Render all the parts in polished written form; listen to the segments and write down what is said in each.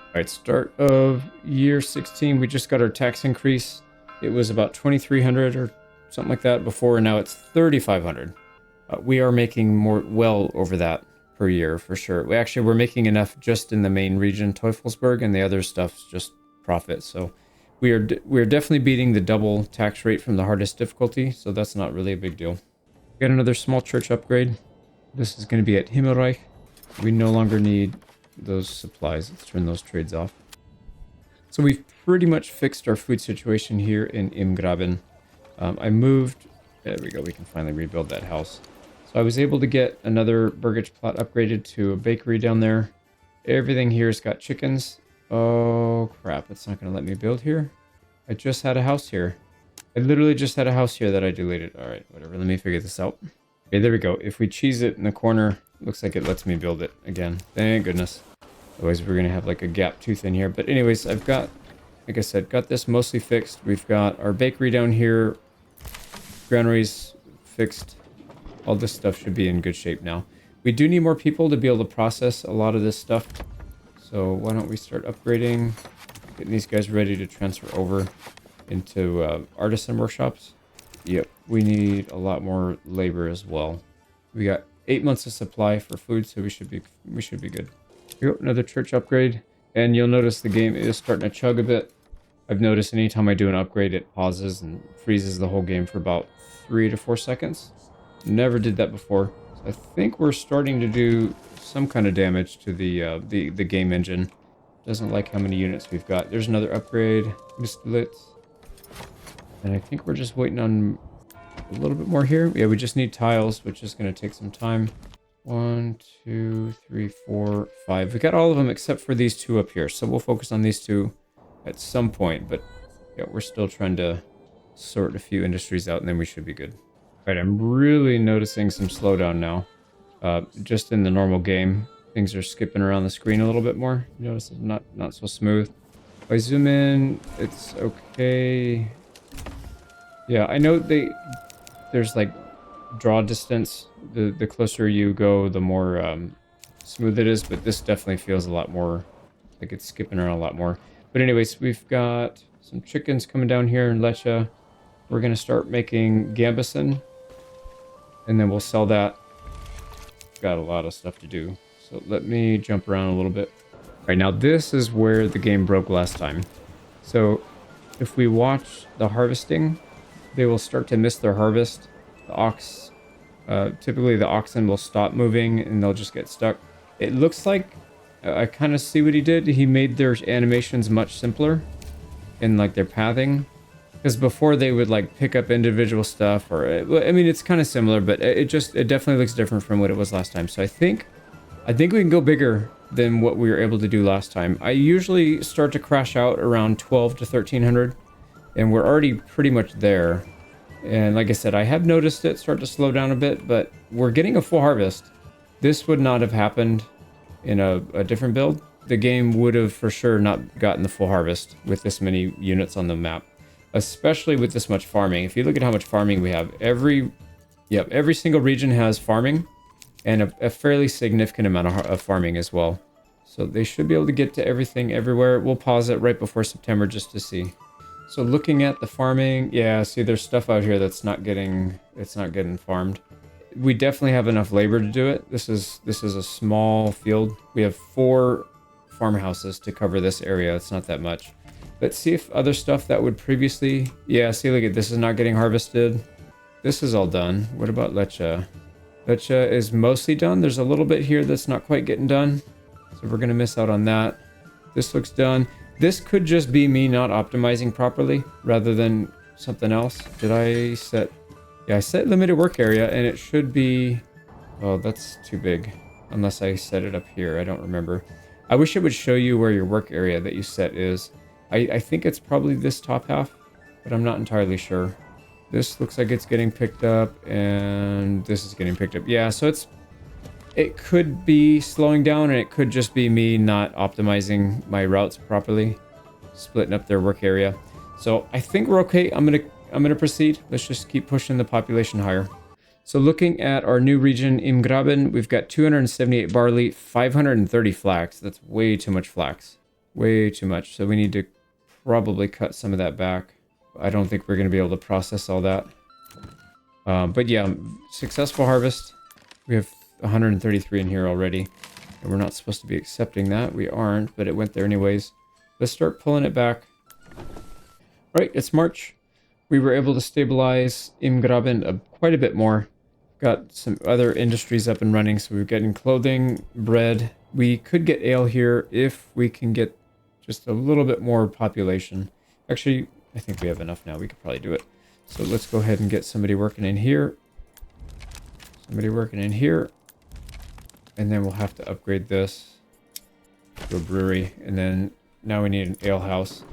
All right, start of year 16, we just got our tax increase. It was about 2,300 or something like that before, and now it's 3,500. We are making more, well over that per year for sure. We're making enough just in the main region, Teufelsberg, and the other stuff's just profit. So we are definitely beating the double tax rate from the hardest difficulty, so that's not really a big deal. Got another small church upgrade. This is going to be at Himmelreich. We no longer need those supplies. Let's turn those trades off. So we've pretty much fixed our food situation here in Imgraben. I moved. There we go. We can finally rebuild that house. So I was able to get another Burgage plot upgraded to a bakery down there. Everything here's got chickens. Oh crap! It's not going to let me build here. I just had a house here. I literally just had a house here that I deleted. All right, whatever. Let me figure this out. Okay, there we go. If we cheese it in the corner, looks like it lets me build it again. Thank goodness. Otherwise, we're going to have like a gap tooth in here. But anyways, I've got, like I said, got this mostly fixed. We've got our bakery down here. Granaries fixed. All this stuff should be in good shape now. We do need more people to be able to process a lot of this stuff. So why don't we start upgrading, getting these guys ready to transfer over into artisan workshops. Yep, we need a lot more labor as well. We got 8 months of supply for food, so we should be good. Here we go, another church upgrade, and you'll notice the game is starting to chug a bit. I've noticed anytime I do an upgrade, it pauses and freezes the whole game for about 3 to 4 seconds. Never did that before. So I think we're starting to do some kind of damage to the game engine. Doesn't like how many units we've got. There's another upgrade. Mistlit. And I think we're just waiting on a little bit more here. Yeah, we just need tiles, which is going to take some time. 1, 2, 3, 4, 5. We got all of them except for these two up here. So we'll focus on these two at some point. But yeah, we're still trying to sort a few industries out, and then we should be good. All right, I'm really noticing some slowdown now. Just in the normal game, things are skipping around the screen a little bit more. You notice it's not so smooth. If I zoom in, it's okay. Yeah, I know there's like draw distance. The closer you go, the more smooth it is, but this definitely feels a lot more like it's skipping around a lot more. But anyways, we've got some chickens coming down here in Lecce. We're going to start making Gambison, and then we'll sell that. Got a lot of stuff to do. So let me jump around a little bit. All right, now this is where the game broke last time. So if we watch the harvesting, they will start to miss their harvest. Typically the oxen will stop moving and they'll just get stuck. It looks like, I kind of see what he did. He made their animations much simpler in like their pathing. Because before they would like pick up individual stuff, or I mean, it's kind of similar, but it definitely looks different from what it was last time. So I think we can go bigger than what we were able to do last time. I usually start to crash out around 12 to 1300, and we're already pretty much there. And like I said, I have noticed it start to slow down a bit, but we're getting a full harvest. This would not have happened in a different build. The game would have for sure not gotten the full harvest with this many units on the map. Especially with this much farming. If you look at how much farming we have, every single region has farming, and a fairly significant amount of farming as well. So they should be able to get to everything everywhere. We'll pause it right before September just to see. So looking at the farming, yeah, see there's stuff out here that's not getting farmed. We definitely have enough labor to do it. This is a small field. We have 4 farmhouses to cover this area. It's not that much. Let's see if other stuff that would previously... Yeah, see, look at this is not getting harvested. This is all done. What about Lecce? Lecce is mostly done. There's a little bit here that's not quite getting done. So we're going to miss out on that. This looks done. This could just be me not optimizing properly rather than something else. Did I set... Yeah, I set limited work area, and it should be... Oh, that's too big. Unless I set it up here. I don't remember. I wish it would show you where your work area that you set is. I think it's probably this top half, but I'm not entirely sure. This looks like it's getting picked up, and this is getting picked up. Yeah, so it could be slowing down, and it could just be me not optimizing my routes properly, splitting up their work area. So I think we're okay. I'm gonna proceed. Let's just keep pushing the population higher. So looking at our new region, Imgraben, we've got 278 barley, 530 flax. That's way too much flax. way too much. So we need to probably cut some of that back. I don't think we're going to be able to process all that. But yeah, successful harvest. We have 133 in here already. And we're not supposed to be accepting that. We aren't, but it went there anyways. Let's start pulling it back. Right, it's March. We were able to stabilize Imgraben quite a bit more. Got some other industries up and running, so we're getting clothing, bread. We could get ale here if we can get just a little bit more population. Actually, I think we have enough now. We could probably do it. So let's go ahead and get somebody working in here. Somebody working in here. And then we'll have to upgrade this to a brewery. And then now we need an ale house.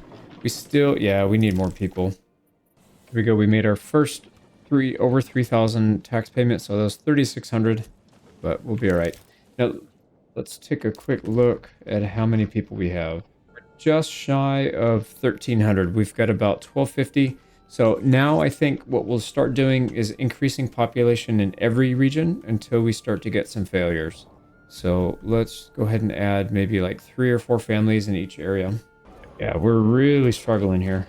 We still, yeah, we need more people. Here we go. We made our first over 3,000 tax payments. So that was 3,600, but we'll be all right. Now, let's take a quick look at how many people we have. We're just shy of 1,300. We've got about 1,250. So now I think what we'll start doing is increasing population in every region until we start to get some failures. So let's go ahead and add maybe like 3 or 4 families in each area. Yeah, we're really struggling here.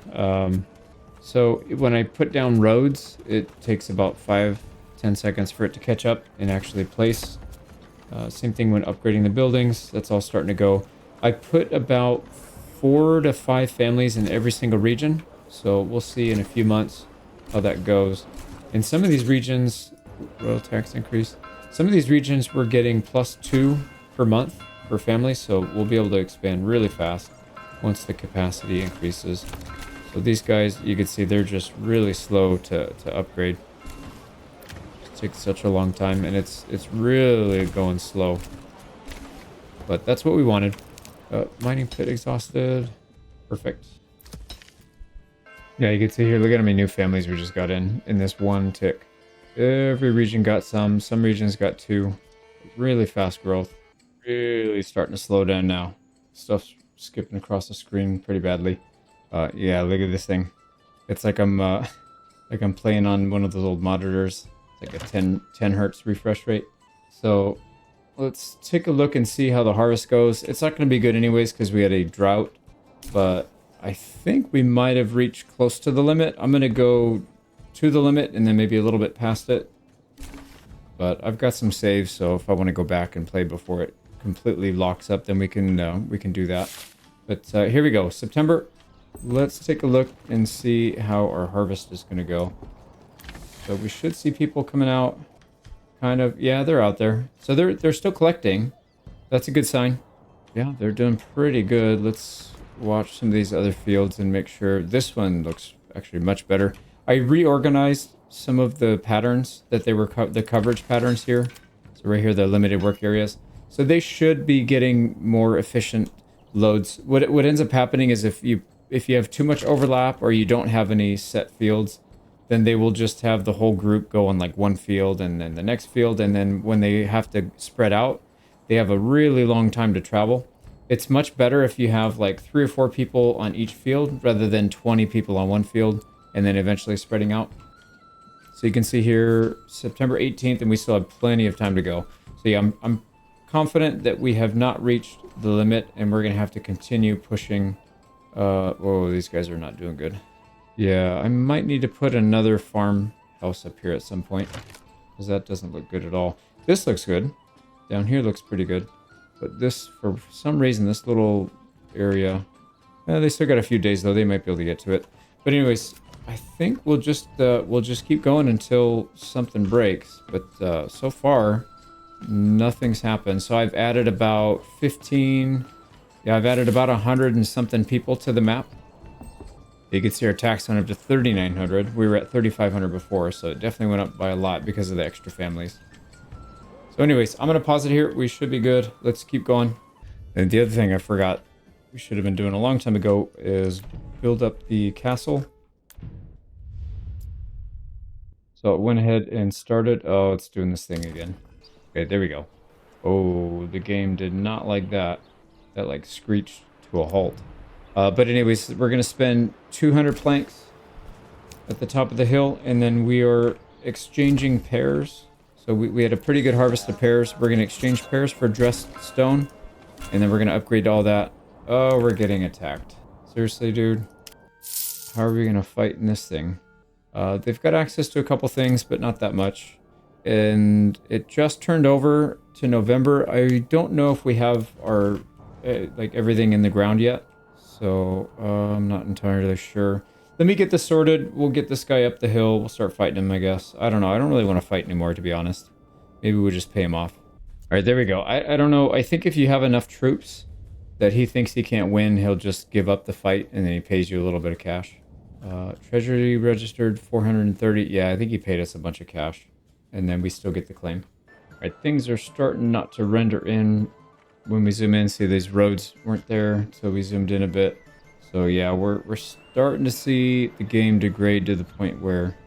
So when I put down roads, it takes about 5-10 seconds for it to catch up and actually place. Same thing when upgrading the buildings. That's all starting to go. I put about 4 to 5 families in every single region. So we'll see in a few months how that goes. In some of these regions, royal tax increase. Some of these regions we're getting +2 per month per family. So we'll be able to expand really fast once the capacity increases. So these guys, you can see they're just really slow to upgrade. It takes such a long time, and it's really going slow. But that's what we wanted. Mining pit exhausted. Perfect. Yeah, you can see here, look at how many new families we just got in this one tick. Every region got some regions got 2. Really fast growth. Really starting to slow down now. Stuff's skipping across the screen pretty badly. Yeah, look at this thing. It's like I'm playing on one of those old monitors. It's like a 10 hertz refresh rate. So let's take a look and see how the harvest goes. It's not going to be good anyways because we had a drought, but I think we might have reached close to the limit. I'm going to go to the limit and then maybe a little bit past it. But I've got some saves, so if I want to go back and play before it completely locks up, then we can do that. But here we go, September. Let's take a look and see how our harvest is going to go. So we should see people coming out. Kind of, yeah, they're out there. So they're still collecting. That's a good sign. Yeah, they're doing pretty good. Let's watch some of these other fields and make sure. This one looks actually much better. I reorganized some of the patterns that they were the coverage patterns here. So right here, the limited work areas. So they should be getting more efficient loads. What ends up happening is if you have too much overlap or you don't have any set fields, then they will just have the whole group go on like one field and then the next field. And then when they have to spread out, they have a really long time to travel. It's much better if you have like 3 or 4 people on each field rather than 20 people on one field and then eventually spreading out. So you can see here, September 18th, and we still have plenty of time to go. So yeah, I'm confident that we have not reached the limit and we're going to have to continue pushing. Whoa, these guys are not doing good. Yeah, I might need to put another farmhouse up here at some point because that doesn't look good at all. This looks good. Down here looks pretty good. But this, for some reason, this little area, they still got a few days though. They might be able to get to it. But anyways, I think we'll just keep going until something breaks. But so far, nothing's happened. So I've added about 15. Yeah, I've added about 100 and something people to the map. You can see our tax went up to 3,900. We were at 3,500 before, so it definitely went up by a lot because of the extra families. So anyways, I'm going to pause it here. We should be good. Let's keep going. And the other thing I forgot we should have been doing a long time ago is build up the castle. So it went ahead and started. Oh, it's doing this thing again. Okay, there we go. Oh, the game did not like that. That like screeched to a halt. But anyways, we're going to spend 200 planks at the top of the hill, and then we are exchanging pears. So we had a pretty good harvest of pears. We're going to exchange pears for dressed stone, and then we're going to upgrade all that. Oh, we're getting attacked. Seriously, dude? How are we gonna fight in this thing? They've got access to a couple things, but not that much. And it just turned over to November. I don't know if we have our, like, everything in the ground yet. So, I'm not entirely sure. Let me get this sorted. We'll get this guy up the hill. We'll start fighting him, I guess. I don't know. I don't really want to fight anymore, to be honest. Maybe we'll just pay him off. All right, there we go. I don't know. I think if you have enough troops that he thinks he can't win, he'll just give up the fight, and then he pays you a little bit of cash. Treasury registered 430. Yeah, I think he paid us a bunch of cash. And then we still get the claim. All right, things are starting not to render in when we zoom in. See, these roads weren't there, so we zoomed in a bit. So yeah, we're starting to see the game degrade to the point where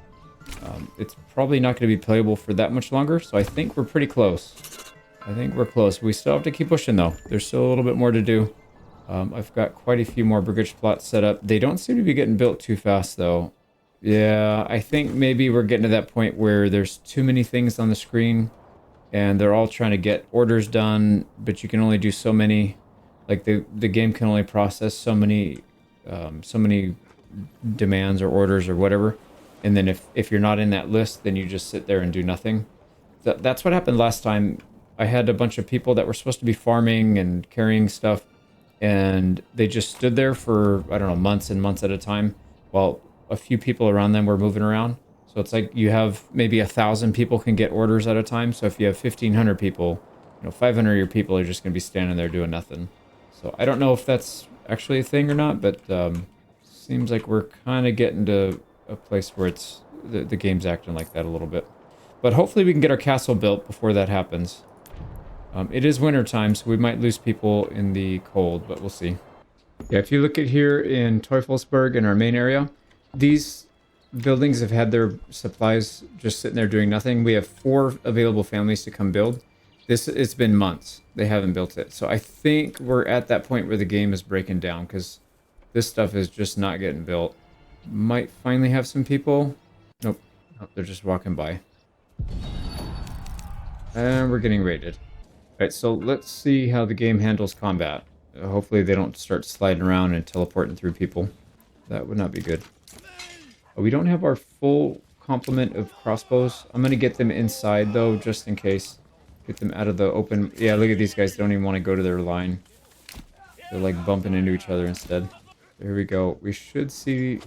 it's probably not going to be playable for that much longer. So I think we're pretty close. I think we're close. We still have to keep pushing, though. There's still a little bit more to do. I've got quite a few more brigade plots set up. They don't seem to be getting built too fast, though. Yeah, I think maybe we're getting to that point where there's too many things on the screen, and they're all trying to get orders done, but you can only do so many. Like, the game can only process so many demands or orders or whatever. And then if you're not in that list, then you just sit there and do nothing. That's what happened last time. I had a bunch of people that were supposed to be farming and carrying stuff, and they just stood there for, I don't know, months and months at a time while a few people around them were moving around. So it's like you have maybe 1,000 people can get orders at a time. So if you have 1,500 people, 500 of your people are just going to be standing there doing nothing. So I don't know if that's actually a thing or not, but seems like we're kind of getting to a place where it's the game's acting like that a little bit. But hopefully we can get our castle built before that happens. It is winter time, so we might lose people in the cold, but we'll see. Yeah, if you look at here in Teufelsberg in our main area, these buildings have had their supplies just sitting there doing nothing. We have 4 available families to come build. It's been months. They haven't built it. So I think we're at that point where the game is breaking down because this stuff is just not getting built. Might finally have some people. Nope. They're just walking by. And we're getting raided. Alright, so let's see how the game handles combat. Hopefully they don't start sliding around and teleporting through people. That would not be good. We don't have our full complement of crossbows. I'm going to get them inside, though, just in case. Get them out of the open. Yeah, look at these guys. They don't even want to go to their line. They're, like, bumping into each other instead. There we go. We should see...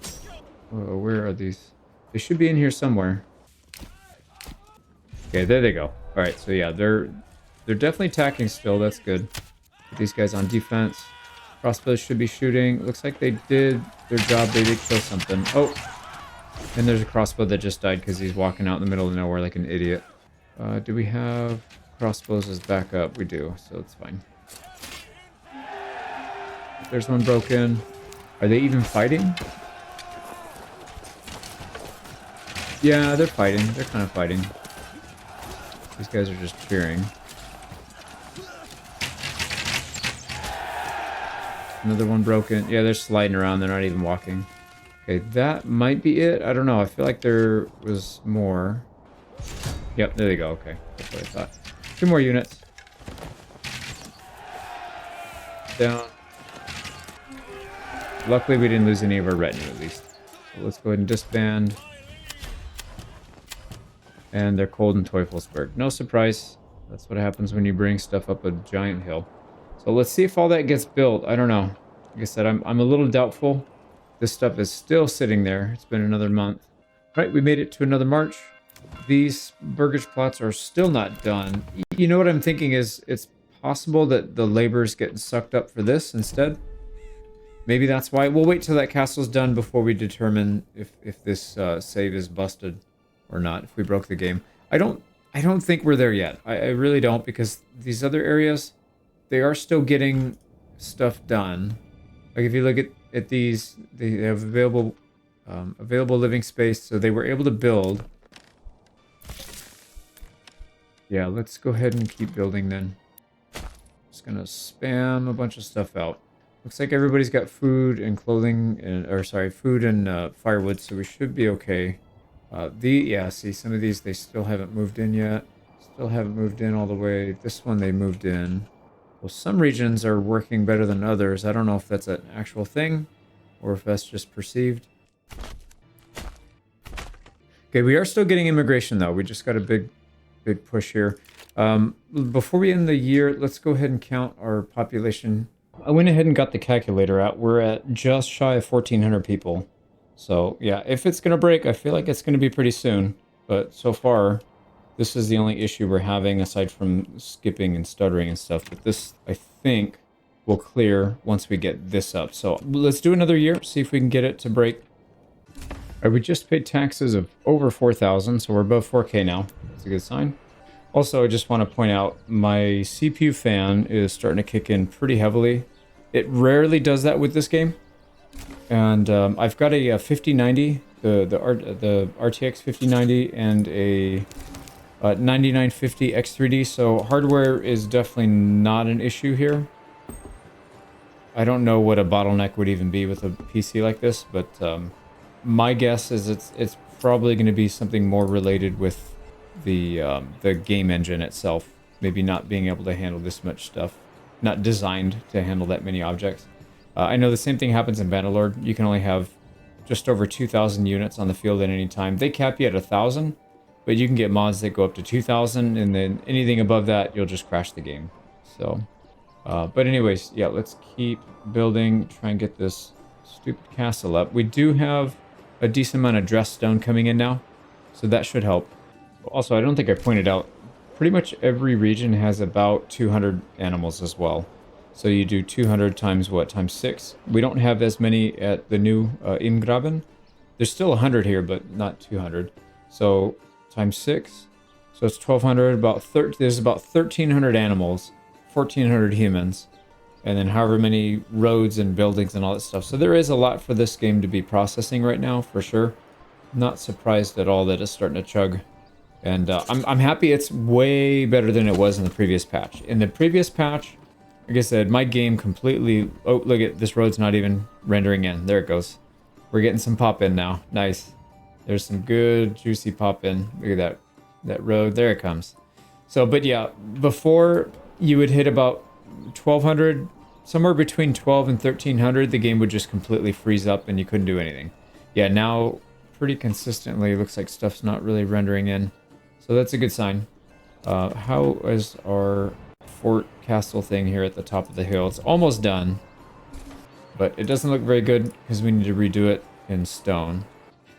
Oh, where are these? They should be in here somewhere. Okay, there they go. Alright, so yeah, they're definitely attacking still. That's good. Put these guys on defense. Crossbows should be shooting. Looks like they did their job. They did kill something. Oh! And there's a crossbow that just died because he's walking out in the middle of nowhere like an idiot. Do we have crossbows as backup? We do, so it's fine. There's one broken. Are they even fighting? Yeah, they're fighting. They're kind of fighting. These guys are just cheering. Another one broken. Yeah, they're sliding around. They're not even walking. Okay, that might be it. I don't know. I feel like there was more. Yep, there they go. Okay, that's what I thought. 2 more units. Down. Luckily, we didn't lose any of our retinue, at least. So let's go ahead and disband. And they're cold in Teufelsberg. No surprise. That's what happens when you bring stuff up a giant hill. So let's see if all that gets built. I don't know. Like I said, I'm a little doubtful. This stuff is still sitting there. It's been another month. Right, we made it to another march. These burgage plots are still not done. You know what I'm thinking is it's possible that the labor's getting sucked up for this instead. Maybe that's why. We'll wait till that castle's done before we determine if this save is busted or not, if we broke the game. I don't think we're there yet. I really don't, because these other areas, they are still getting stuff done. Like if you look at these, they have available living space, so they were able to build. Yeah, let's go ahead and keep building then. Just gonna spam a bunch of stuff out. Looks like everybody's got food and clothing, food and firewood, so we should be okay. Yeah, see, some of these, they still haven't moved in yet. Still haven't moved in all the way. This one, they moved in. Well, some regions are working better than others. I don't know if that's an actual thing or if that's just perceived. Okay, we are still getting immigration though. We just got a big push here. Before we end the year, let's go ahead and count our population. I went ahead and got the calculator out. We're at just shy of 1,400 people. So yeah, if it's gonna break, I feel like it's gonna be pretty soon. But so far, this is the only issue we're having aside from skipping and stuttering and stuff. But this, I think, will clear once we get this up. So let's do another year, see if we can get it to break. All right, we just paid taxes of over 4,000, so we're above 4K now. That's a good sign. Also, I just want to point out my CPU fan is starting to kick in pretty heavily. It rarely does that with this game. And I've got a 5090, the RTX 5090, and a 9950 X3D, so hardware is definitely not an issue here. I don't know what a bottleneck would even be with a PC like this, but my guess is it's probably going to be something more related with the game engine itself. Maybe not being able to handle this much stuff, not designed to handle that many objects. I know the same thing happens in Manor. You can only have just over 2,000 units on the field at any time. They cap you at 1,000. But you can get mods that go up to 2,000, and then anything above that, you'll just crash the game. So, but anyways, yeah, let's keep building, try and get this stupid castle up. We do have a decent amount of dress stone coming in now, so that should help. Also, I don't think I pointed out, pretty much every region has about 200 animals as well. So you do 200 times what? Times 6. We don't have as many at the new Ingraben. There's still 100 here, but not 200. So times 6, so it's 1,200. There's about 1,300 animals, 1,400 humans, and then however many roads and buildings and all that stuff. So there is a lot for this game to be processing right now, for sure. Not surprised at all that it's starting to chug, and I'm happy. It's way better than it was in the previous patch. In the previous patch, like I said, my game completely. Oh, look at this road's not even rendering in. There it goes. We're getting some pop in now. Nice. There's some good juicy pop in. Look at that road. There it comes. So, but yeah, before you would hit about 1,200, somewhere between 12 and 1,300, the game would just completely freeze up and you couldn't do anything. Yeah, now pretty consistently, looks like stuff's not really rendering in. So that's a good sign. How is our fort castle thing here at the top of the hill? It's almost done, but it doesn't look very good because we need to redo it in stone.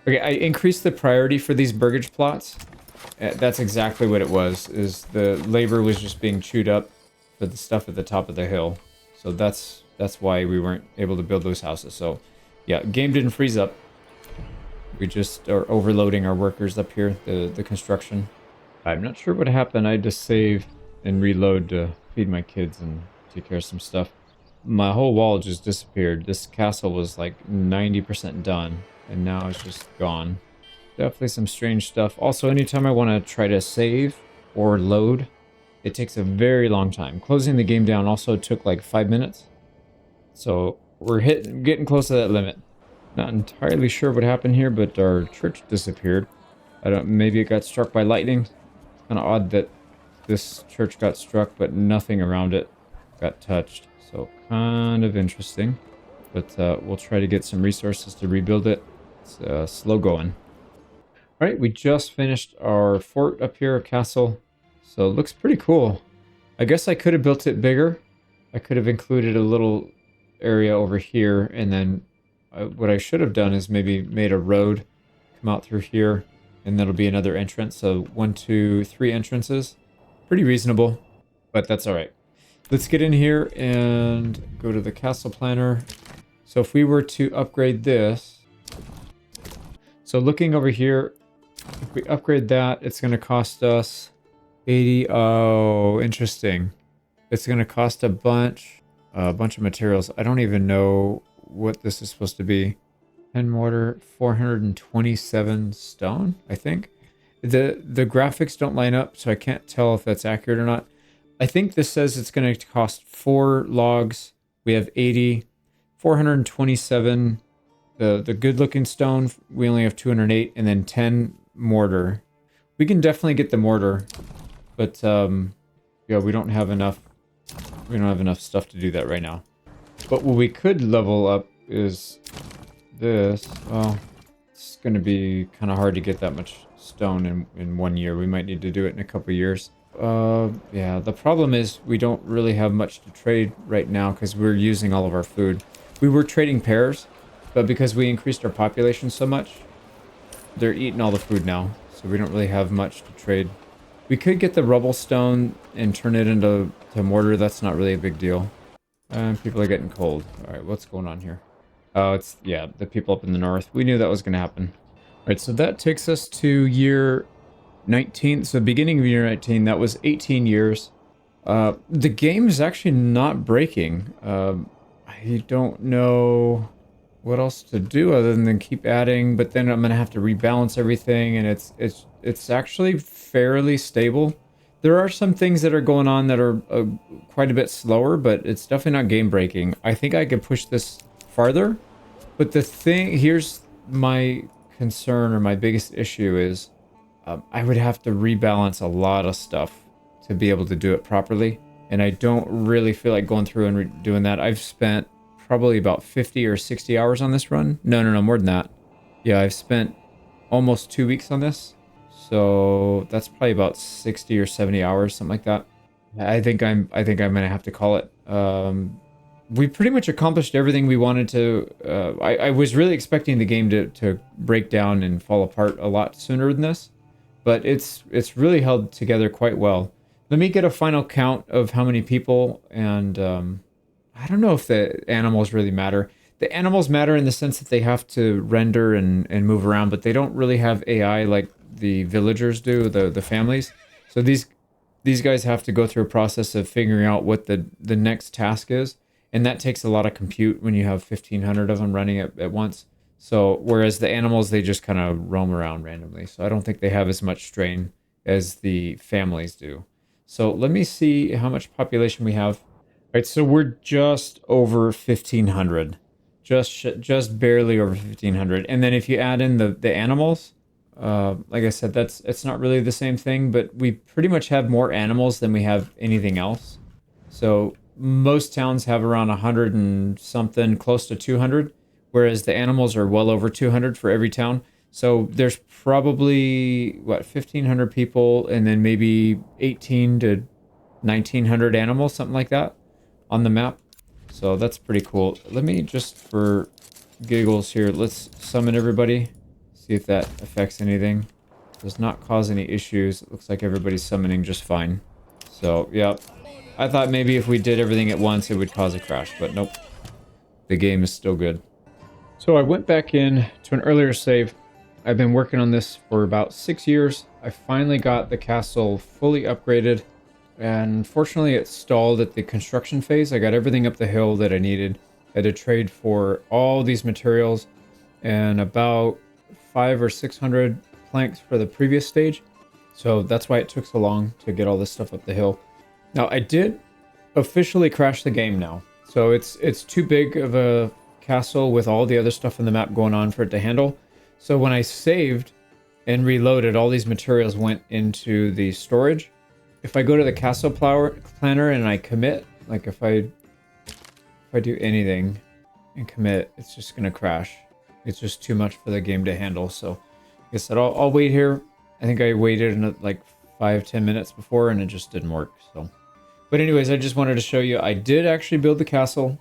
Okay, I increased the priority for these burgage plots. That's exactly what it was, is the labor was just being chewed up for the stuff at the top of the hill. So that's why we weren't able to build those houses. So yeah, game didn't freeze up. We just are overloading our workers up here, the construction. I'm not sure what happened. I had to save and reload to feed my kids and take care of some stuff. My whole wall just disappeared. This castle was like 90% done. And now it's just gone. Definitely some strange stuff. Also, anytime I want to try to save or load, it takes a very long time. Closing the game down also took like 5 minutes. So we're getting close to that limit. Not entirely sure what happened here, but our church disappeared. Maybe it got struck by lightning. Kind of odd that this church got struck, but nothing around it got touched. So kind of interesting. But we'll try to get some resources to rebuild it. It's slow going. All right, we just finished our fort up here, castle. So it looks pretty cool. I guess I could have built it bigger. I could have included a little area over here, and then what I should have done is maybe made a road come out through here, and that'll be another entrance. So 1, 2, 3 entrances. Pretty reasonable, but that's all right. Let's get in here and go to the castle planner. So if we were to upgrade this, so looking over here, if we upgrade that, it's going to cost us 80. Oh, interesting. It's going to cost a bunch of materials. I don't even know what this is supposed to be. 10 mortar, 427 stone, I think. The graphics don't line up, so I can't tell if that's accurate or not. I think this says it's going to cost 4 logs. We have 80, 427. The good looking stone, we only have 208, and then 10 mortar. We can definitely get the mortar, but yeah, we don't have enough We don't have enough stuff to do that right now. But what we could level up is this. Well, it's going to be kind of hard to get that much stone in 1 year. We might need to do it in a couple years. Yeah, the problem is we don't really have much to trade right now because we're using all of our food. We were trading pairs, but because we increased our population so much, they're eating all the food now. So we don't really have much to trade. We could get the rubble stone and turn it into mortar. That's not really a big deal. And people are getting cold. All right, what's going on here? Oh, it's, yeah, the people up in the north. We knew that was going to happen. All right, so that takes us to year 19. So beginning of year 19, that was 18 years. The game is actually not breaking. I don't know what else to do other than keep adding, but then I'm going to have to rebalance everything, and it's actually fairly stable. There are some things that are going on that are quite a bit slower, but it's definitely not game breaking. I think I could push this farther, but the thing, here's my concern, or my biggest issue is I would have to rebalance a lot of stuff to be able to do it properly, and I don't really feel like going through and doing that. I've spent probably about 50 or 60 hours on this run. No, more than that. Yeah, I've spent almost 2 weeks on this. So that's probably about 60 or 70 hours, something like that. I think I'm gonna have to call it. We pretty much accomplished everything we wanted to. I was really expecting the game to break down and fall apart a lot sooner than this, but it's really held together quite well. Let me get a final count of how many people, and I don't know if the animals really matter. The animals matter in the sense that they have to render and move around, but they don't really have AI like the villagers do, the families. So these guys have to go through a process of figuring out what the next task is, and that takes a lot of compute when you have 1,500 of them running at once. So whereas the animals, they just kind of roam around randomly. So I don't think they have as much strain as the families do. So let me see how much population we have. All right, so we're just over 1,500. Just barely over 1,500. And then if you add in the animals, like I said, it's not really the same thing, but we pretty much have more animals than we have anything else. So most towns have around 100 and something, close to 200, whereas the animals are well over 200 for every town. So there's probably, 1,500 people, and then maybe 18 to 1,900 animals, something like that, on the map. So that's pretty cool. Let me just, for giggles here, let's summon everybody. See if that affects anything. Does not cause any issues. It looks like everybody's summoning just fine. So, yeah. I thought maybe if we did everything at once, it would cause a crash, but nope. The game is still good. So I went back in to an earlier save. I've been working on this for about 6 years. I finally got the castle fully upgraded. And unfortunately, it stalled at the construction phase. I got everything up the hill that I needed. I had to trade for all these materials and about 500 or 600 planks for the previous stage. So that's why it took so long to get all this stuff up the hill. Now, I did officially crash the game now. So it's too big of a castle with all the other stuff in the map going on for it to handle. So when I saved and reloaded, all these materials went into the storage. If I go to the castle planner and I commit, like if I do anything and commit, it's just gonna crash. It's just too much for the game to handle. So like I said, I'll wait here. I think I waited in like 5-10 minutes before and it just didn't work. So, but anyways, I just wanted to show you, I did actually build the castle.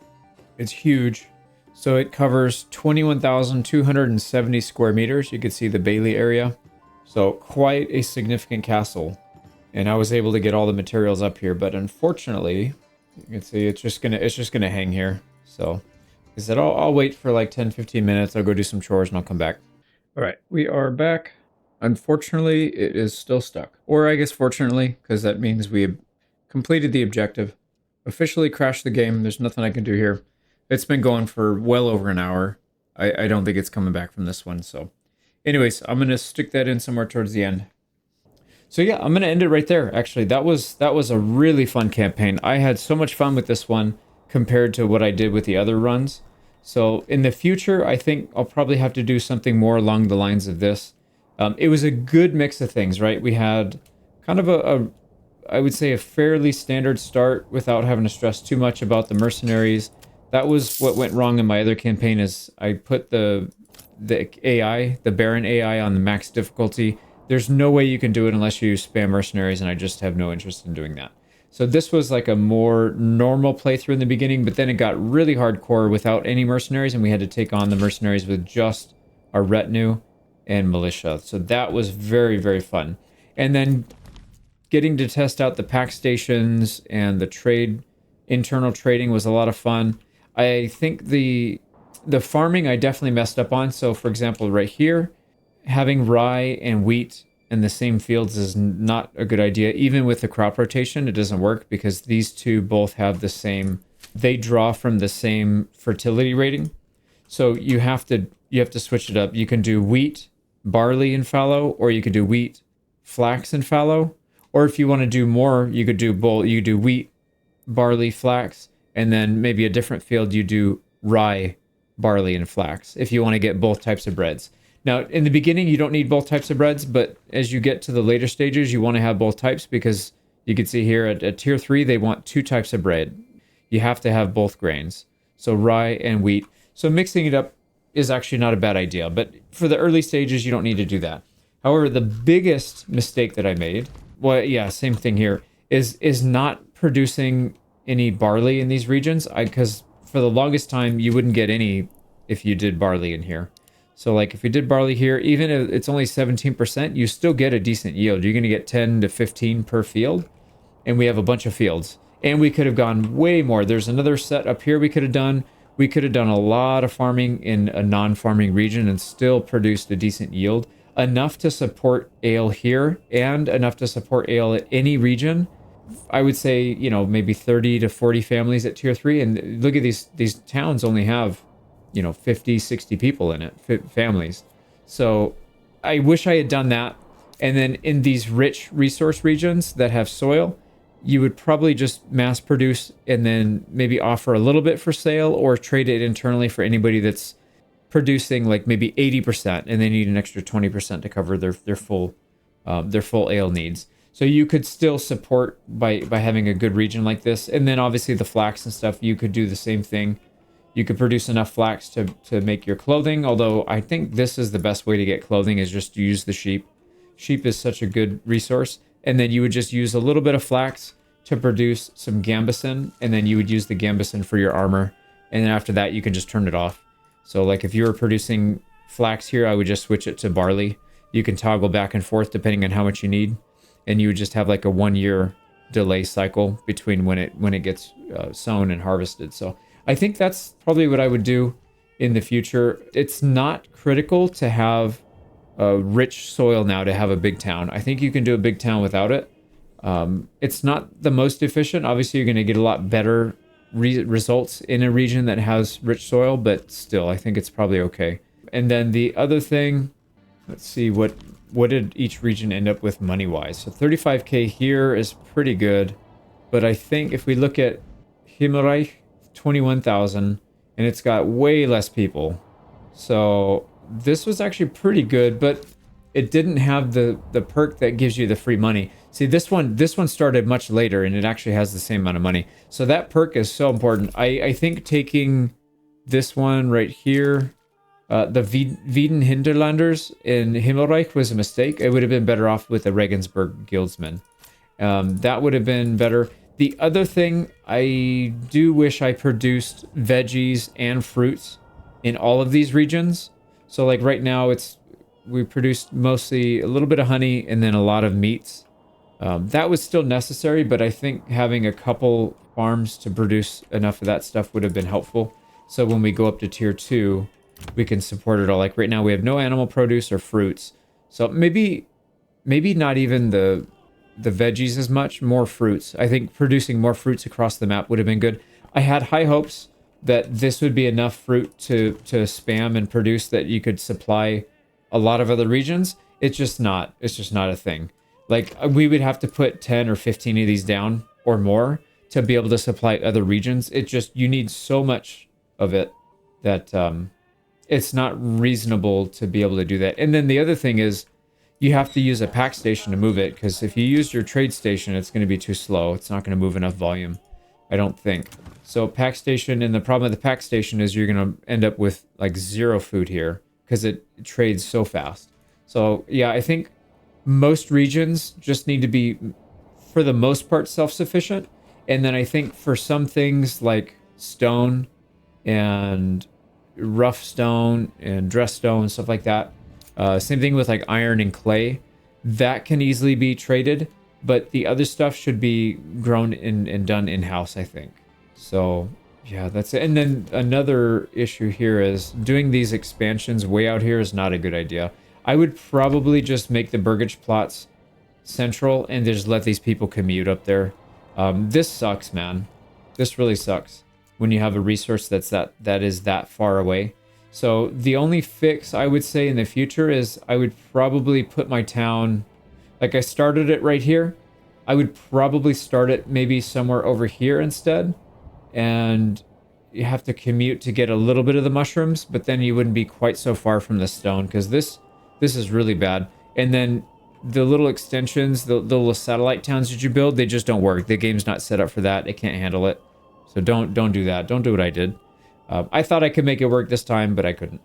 It's huge. So it covers 21,270 square meters. You can see the Bailey area. So quite a significant castle. And I was able to get all the materials up here, but unfortunately, you can see it's just gonna hang here. So, I said I'll wait for like 10-15 minutes. I'll go do some chores and I'll come back. All right, we are back. Unfortunately, it is still stuck, or I guess fortunately, because that means we have completed the objective. Officially crashed the game. There's nothing I can do here. It's been going for well over an hour. I don't think it's coming back from this one. So, anyways, I'm gonna stick that in somewhere towards the end. So yeah, I'm gonna end it right there. Actually, that was a really fun campaign. I had so much fun with this one compared to what I did with the other runs. So in the future, I think I'll probably have to do something more along the lines of this. It was a good mix of things, right? We had kind of I would say, a fairly standard start without having to stress too much about the mercenaries. That was what went wrong in my other campaign is I put the AI, the Baron AI on the max difficulty. There's no way you can do it unless you spam mercenaries, and I just have no interest in doing that. So this was like a more normal playthrough in the beginning, but then it got really hardcore without any mercenaries, and we had to take on the mercenaries with just our retinue and militia. So that was very, very fun. And then getting to test out the pack stations and the internal trading was a lot of fun. I think the farming I definitely messed up on. So for example, right here, having rye and wheat in the same fields is not a good idea. Even with the crop rotation, it doesn't work because these two both have the same, they draw from the same fertility rating. So you have to switch it up. You can do wheat, barley, and fallow, or you could do wheat, flax, and fallow. Or if you want to do more, you could do both. You do wheat, barley, flax, and then maybe a different field you do rye, barley, and flax if you want to get both types of breads. Now, in the beginning, you don't need both types of breads, but as you get to the later stages, you want to have both types because you can see here at tier 3, they want 2 types of bread. You have to have both grains, so rye and wheat. So mixing it up is actually not a bad idea, but for the early stages, you don't need to do that. However, the biggest mistake that I made, well, yeah, same thing here, is not producing any barley in these regions, because for the longest time, you wouldn't get any if you did barley in here. So like if you did barley here, even if it's only 17%, you still get a decent yield. You're going to get 10 to 15 per field, and we have a bunch of fields. And we could have gone way more. There's another set up here we could have done. We could have done a lot of farming in a non-farming region and still produced a decent yield, enough to support ale here and enough to support ale at any region. I would say, you know, maybe 30 to 40 families at tier 3. And look at these towns only have, you know, 50, 60 people in it, families. So I wish I had done that. And then in these rich resource regions that have soil, you would probably just mass produce and then maybe offer a little bit for sale or trade it internally for anybody that's producing like maybe 80% and they need an extra 20% to cover their full ale needs. So you could still support by having a good region like this. And then obviously the flax and stuff, you could do the same thing. You could produce enough flax to make your clothing, although I think this is the best way to get clothing is just to use the sheep. Sheep is such a good resource. And then you would just use a little bit of flax to produce some gambeson, and then you would use the gambeson for your armor. And then after that, you can just turn it off. So like if you were producing flax here, I would just switch it to barley. You can toggle back and forth depending on how much you need. And you would just have like a 1-year delay cycle between when it gets sown and harvested. So I think that's probably what I would do in the future. It's not critical to have a rich soil now to have a big town. I think you can do a big town without it. It's not the most efficient. Obviously, you're going to get a lot better results in a region that has rich soil, but still, I think it's probably okay. And then the other thing, let's see, what did each region end up with money-wise? So 35K here is pretty good, but I think if we look at Himmelreich, 21,000, and it's got way less people. So this was actually pretty good, but it didn't have the perk that gives you the free money. See, this one started much later, and it actually has the same amount of money. So that perk is so important. I think taking this one right here, the Wieden Hinterlanders in Himmelreich was a mistake. It would have been better off with the Regensburg Guildsmen. That would have been better. The other thing, I do wish I produced veggies and fruits in all of these regions. So like right now, we produced mostly a little bit of honey and then a lot of meats. That was still necessary, but I think having a couple farms to produce enough of that stuff would have been helpful. So when we go up to tier 2, we can support it all. Like right now, we have no animal produce or fruits. So maybe not even the veggies as much, more fruits. I think producing more fruits across the map would have been good. I had high hopes that this would be enough fruit to spam and produce that you could supply a lot of other regions. It's just not a thing. Like we would have to put 10 or 15 of these down or more to be able to supply other regions. It just, you need so much of it that it's not reasonable to be able to do that. And then the other thing is, you have to use a pack station to move it, because if you use your trade station, it's going to be too slow. It's not going to move enough volume, I don't think. So pack station, and the problem with the pack station is you're going to end up with like 0 food here because it trades so fast. So yeah, I think most regions just need to be, for the most part, self-sufficient. And then I think for some things like stone and rough stone and dress stone, stuff like that, same thing with like iron and clay, that can easily be traded, but the other stuff should be grown and done in-house, I think. So yeah, that's it. And then another issue here is doing these expansions way out here is not a good idea. I would probably just make the burgage plots central and just let these people commute up there. This sucks, man. This really sucks when you have a resource that is that far away. So the only fix I would say in the future is I would probably put my town, like I started it right here. I would probably start it maybe somewhere over here instead. And you have to commute to get a little bit of the mushrooms, but then you wouldn't be quite so far from the stone, because this is really bad. And then the little extensions, the little satellite towns that you build, they just don't work. The game's not set up for that. It can't handle it. So don't do that. Don't do what I did. I thought I could make it work this time, but I couldn't.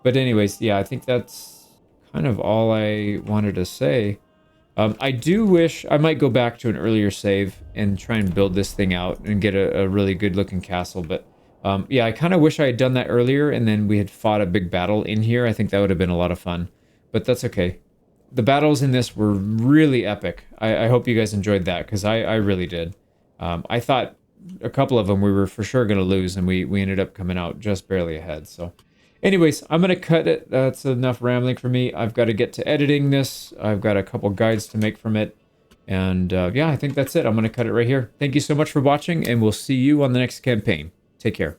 But anyways, yeah, I think that's kind of all I wanted to say. I do wish I might go back to an earlier save and try and build this thing out and get a really good looking castle. But yeah, I kind of wish I had done that earlier and then we had fought a big battle in here. I think that would have been a lot of fun, but that's okay. The battles in this were really epic. I hope you guys enjoyed that, because I really did. I thought a couple of them we were for sure going to lose, and we ended up coming out just barely ahead. So anyways, I'm going to cut it. That's enough rambling for me. I've got to get to editing this. I've got a couple guides to make from it. And yeah, I think that's it. I'm going to cut it right here. Thank you so much for watching, and we'll see you on the next campaign. Take care.